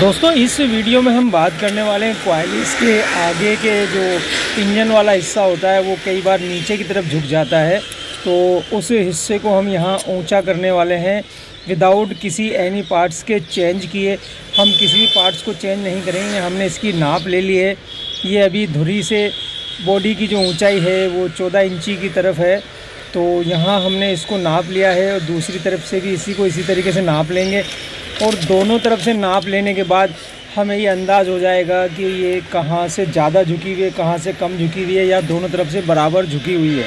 दोस्तों इस वीडियो में हम बात करने वाले हैं क्वालिस के आगे के जो इंजन वाला हिस्सा होता है वो कई बार नीचे की तरफ झुक जाता है, तो उस हिस्से को हम यहाँ ऊंचा करने वाले हैं विदाउट किसी एनी पार्ट्स के चेंज किए। हम किसी भी पार्ट्स को चेंज नहीं करेंगे। हमने इसकी नाप ले ली है। ये अभी धुरी से बॉडी की जो ऊंचाई है वो 14 इंची की तरफ है, तो यहाँ हमने इसको नाप लिया है और दूसरी तरफ से भी इसी तरीके से नाप लेंगे। और दोनों तरफ से नाप लेने के बाद हमें ये अंदाज़ हो जाएगा कि ये कहाँ से ज़्यादा झुकी हुई है, कहाँ से कम झुकी हुई है या दोनों तरफ से बराबर झुकी हुई है।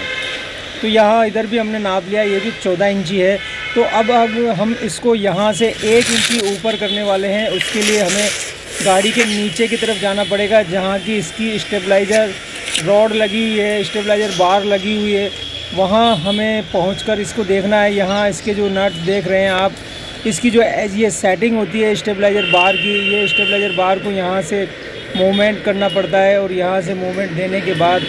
तो यहाँ इधर भी हमने नाप लिया, ये भी 14 इंची है। तो अब हम इसको यहाँ से 1 इंची ऊपर करने वाले हैं। उसके लिए हमें गाड़ी के नीचे की तरफ जाना पड़ेगा, जहाँ की इसकी स्टेबलाइज़र रॉड लगी हुई है, स्टेबलाइज़र बार लगी हुई है। वहाँ हमें पहुँचकर इसको देखना है। यहाँ इसके जो नट देख रहे हैं आप, इसकी जो ये सेटिंग होती है स्टेबलाइज़र बार की, ये स्टेबलाइज़र बार को यहाँ से मूवमेंट करना पड़ता है और यहाँ से मूवमेंट देने के बाद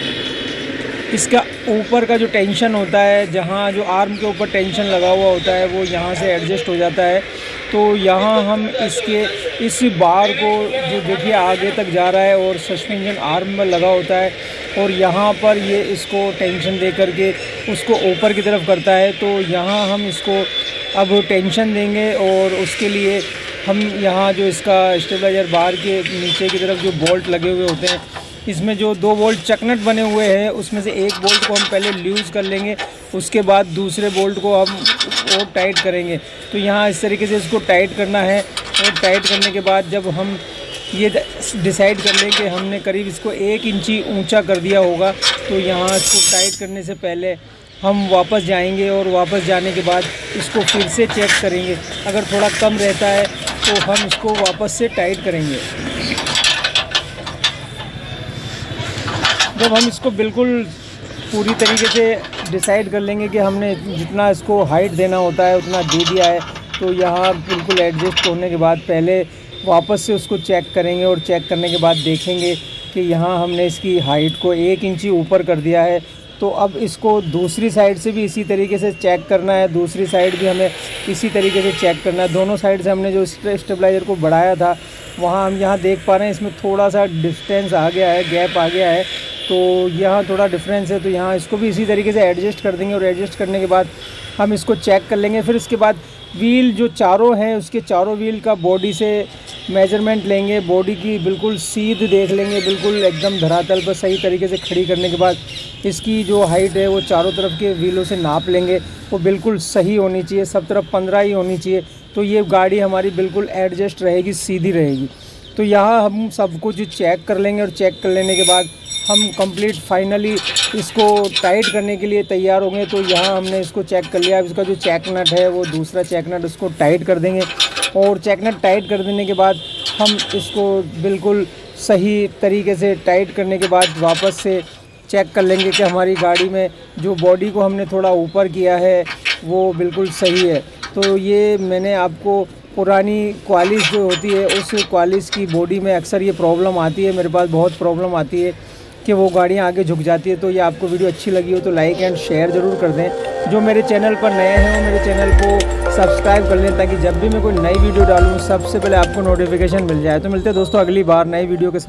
इसका ऊपर का जो टेंशन होता है, जहाँ जो आर्म के ऊपर टेंशन लगा हुआ होता है, वो यहाँ से एडजस्ट हो जाता है। तो यहाँ हम इस बार को जो देखिए आगे तक जा रहा है और सस्पेंशन आर्म में लगा होता है और यहाँ पर ये इसको टेंशन दे करके उसको ऊपर की तरफ करता है। तो यहाँ हम इसको अब टेंशन देंगे और उसके लिए हम यहाँ जो इसका स्टेबलाइज़र बार के नीचे की तरफ जो बोल्ट लगे हुए होते हैं, इसमें जो 2 बोल्ट चकनट बने हुए हैं उसमें से एक बोल्ट को हम पहले लूज़ कर लेंगे, उसके बाद दूसरे बोल्ट को हम और टाइट करेंगे। तो यहाँ इस तरीके से इसको टाइट करना है और टाइट करने के बाद जब हम ये डिसाइड कर लें कि हमने करीब इसको 1 इंची ऊंचा कर दिया होगा, तो यहाँ इसको टाइट करने से पहले हम वापस जाएंगे और वापस जाने के बाद इसको फिर से चेक करेंगे। अगर थोड़ा कम रहता है तो हम इसको वापस से टाइट करेंगे। जब हम इसको बिल्कुल पूरी तरीके से डिसाइड कर लेंगे कि हमने जितना इसको हाइट देना होता है उतना दे दिया है, तो यहाँ बिल्कुल एडजस्ट होने के बाद पहले वापस से उसको चेक करेंगे और चेक करने के बाद देखेंगे कि यहाँ हमने इसकी हाइट को 1 इंची ऊपर कर दिया है। तो अब इसको दूसरी साइड से भी इसी तरीके से चेक करना है, दूसरी साइड भी हमें इसी तरीके से चेक करना है। दोनों साइड से हमने जो स्टेबलाइज़र को बढ़ाया था वहाँ हम यहाँ देख पा रहे हैं इसमें थोड़ा सा डिस्टेंस आ गया है, गैप आ गया है, तो यहाँ थोड़ा डिफरेंस है। तो यहाँ इसको भी इसी तरीके से एडजस्ट कर देंगे और एडजस्ट करने के बाद हम इसको चेक कर लेंगे। फिर इसके बाद व्हील जो चारों हैं उसके चारों व्हील का बॉडी से मेजरमेंट लेंगे, बॉडी की बिल्कुल सीध देख लेंगे, बिल्कुल एकदम धरातल पर सही तरीके से खड़ी करने के बाद इसकी जो हाइट है वो चारों तरफ के व्हीलों से नाप लेंगे। वो बिल्कुल सही होनी चाहिए, सब तरफ 15 ही होनी चाहिए, तो ये गाड़ी हमारी बिल्कुल एडजस्ट रहेगी, सीधी रहेगी। तो यहाँ हम सब कुछ चेक कर लेंगे और चेक कर लेने के बाद हम कंप्लीट फाइनली इसको टाइट करने के लिए तैयार होंगे। तो यहाँ हमने इसको चेक कर लिया। अब इसका जो चेक नट है वो दूसरा चेक नट उसको टाइट कर देंगे और चेक नट टाइट कर देने के बाद हम इसको बिल्कुल सही तरीके से टाइट करने के बाद वापस से चेक कर लेंगे कि हमारी गाड़ी में जो बॉडी को हमने थोड़ा ऊपर किया है वो बिल्कुल सही है। तो ये मैंने आपको पुरानी क्वालिस जो होती है उस क्वालिस की बॉडी में अक्सर ये प्रॉब्लम आती है, मेरे पास बहुत प्रॉब्लम आती है कि वो गाड़ियाँ आगे झुक जाती है। तो ये आपको वीडियो अच्छी लगी हो तो लाइक एंड शेयर ज़रूर कर दें। जो मेरे चैनल पर नए हैं वो मेरे चैनल को सब्सक्राइब कर लें ताकि जब भी मैं कोई नई वीडियो डालूँ सबसे पहले आपको नोटिफिकेशन मिल जाए। तो मिलते हैं दोस्तों अगली बार नई वीडियो के साथ।